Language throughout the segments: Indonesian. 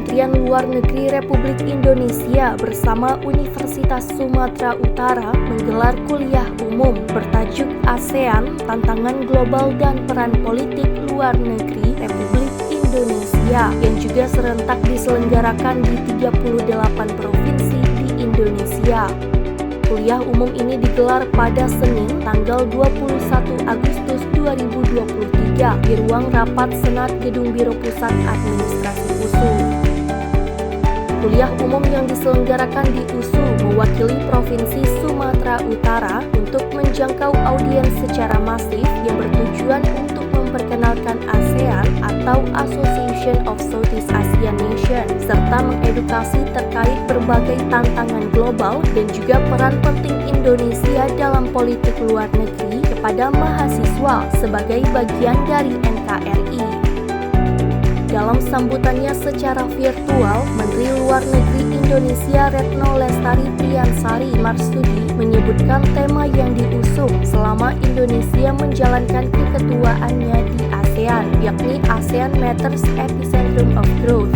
Kementerian Luar Negeri Republik Indonesia bersama Universitas Sumatera Utara menggelar kuliah umum bertajuk ASEAN, Tantangan Global dan Peran Politik Luar Negeri Republik Indonesia yang juga serentak diselenggarakan di 38 provinsi di Indonesia. Kuliah umum ini digelar pada Senin, tanggal 21 Agustus 2023 di ruang rapat Senat Gedung Biro Pusat Administrasi USU. Kuliah umum yang diselenggarakan di USU mewakili Provinsi Sumatera Utara untuk menjangkau audiens secara masif yang bertujuan untuk memperkenalkan ASEAN atau Association of Southeast Asian Nations serta mengedukasi terkait berbagai tantangan global dan juga peran penting Indonesia dalam politik luar negeri kepada mahasiswa sebagai bagian dari NKRI. Dalam sambutannya secara virtual, Menteri Luar Negeri Indonesia Retno Lestari Priyansari Marsudi menyebutkan tema yang diusung selama Indonesia menjalankan keketuaannya di ASEAN, yakni ASEAN Matters Epicentrum of Growth.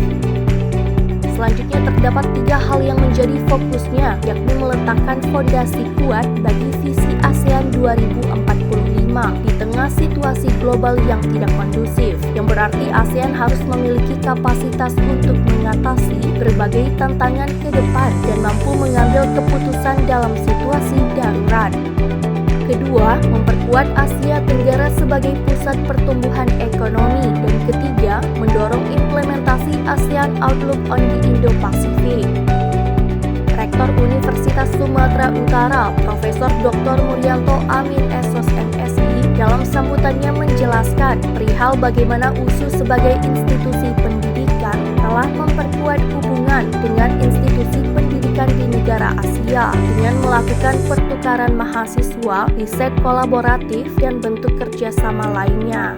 Selanjutnya terdapat 3 hal yang menjadi fokusnya, yakni meletakkan fondasi kuat bagi visi ASEAN 2045 di tengah situasi global yang tidak kondusif, yang berarti ASEAN harus memiliki kapasitas untuk mengatasi berbagai tantangan ke depan dan mampu mengambil keputusan dalam situasi darurat. Kedua, memperkuat Asia Tenggara sebagai pusat pertumbuhan ekonomi. Dan ketiga, mendorong implementasi ASEAN Outlook on the Indo-Pacific. Rektor Universitas Sumatera Utara, Profesor Dr. Muryanto Amin SOS MSI, dalam sambutannya menjelaskan perihal bagaimana USU sebagai institusi pendidikan telah memperkuat hubungan dengan institusi pendidikan di negara Asia dengan melakukan pertukaran mahasiswa, riset kolaboratif, dan bentuk kerjasama lainnya.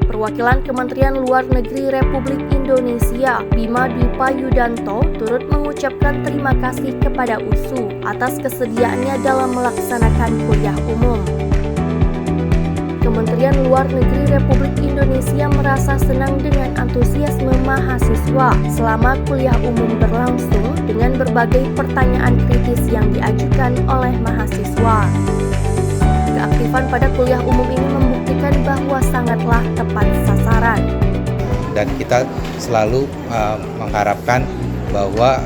Perwakilan Kementerian Luar Negeri Republik Indonesia, Bima Dwipa Yudanto, turut mengucapkan terima kasih kepada USU atas kesediaannya dalam melaksanakan kuliah umum. Kementerian Luar Negeri Republik Indonesia merasa senang dengan antusiasme mahasiswa selama kuliah umum berlangsung dengan berbagai pertanyaan kritis yang diajukan oleh mahasiswa. Keaktifan pada kuliah umum ini membuktikan bahwa sangatlah tepat sasaran. Dan kita selalu mengharapkan bahwa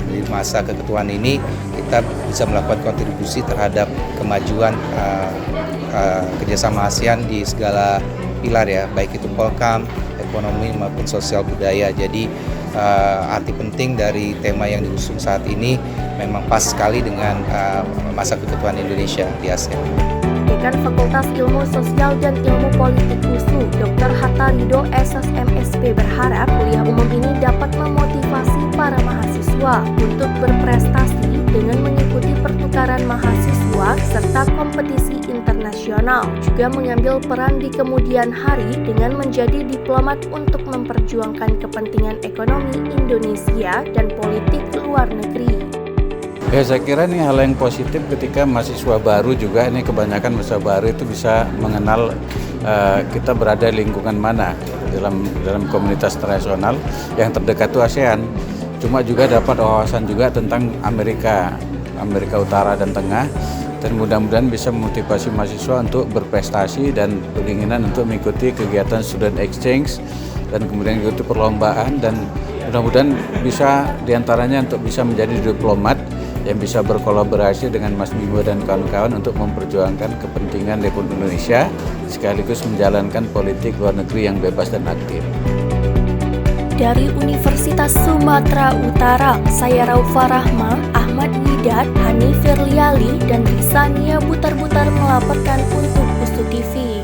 di masa keketuaan ini kita bisa melakukan kontribusi terhadap kemajuan kerjasama ASEAN di segala pilar ya, baik itu Polkam, ekonomi maupun sosial budaya. Jadi arti penting dari tema yang diusung saat ini memang pas sekali dengan masa keketuaan Indonesia di ASEAN. Dekan Fakultas Ilmu Sosial dan Ilmu Politik USU, Dr. Hatta Ridho SOS MSP berharap kuliah umum ini dapat memotivasi para mahasiswa untuk berprestasi dengan mengikuti pertukaran mahasiswa serta kompetisi internasional, juga mengambil peran di kemudian hari dengan menjadi diplomat untuk memperjuangkan kepentingan ekonomi Indonesia dan politik luar negeri. Ya, saya kira ini hal yang positif ketika mahasiswa baru juga, ini kebanyakan mahasiswa baru itu bisa mengenal kita berada di lingkungan mana dalam komunitas internasional yang terdekat itu ASEAN. Cuma juga dapat wawasan juga tentang Amerika Utara dan Tengah, dan mudah-mudahan bisa memotivasi mahasiswa untuk berprestasi dan berkeinginan untuk mengikuti kegiatan student exchange dan kemudian mengikuti perlombaan, dan mudah-mudahan bisa diantaranya untuk bisa menjadi diplomat yang bisa berkolaborasi dengan Mas Bimo dan kawan-kawan untuk memperjuangkan kepentingan Republik Indonesia sekaligus menjalankan politik luar negeri yang bebas dan aktif. Dari Universitas Sumatera Utara, saya Raufa Rahma, Ahmad Widat, Hani Firliali, dan Rizania Butar-Butar melaporkan untuk USU TV.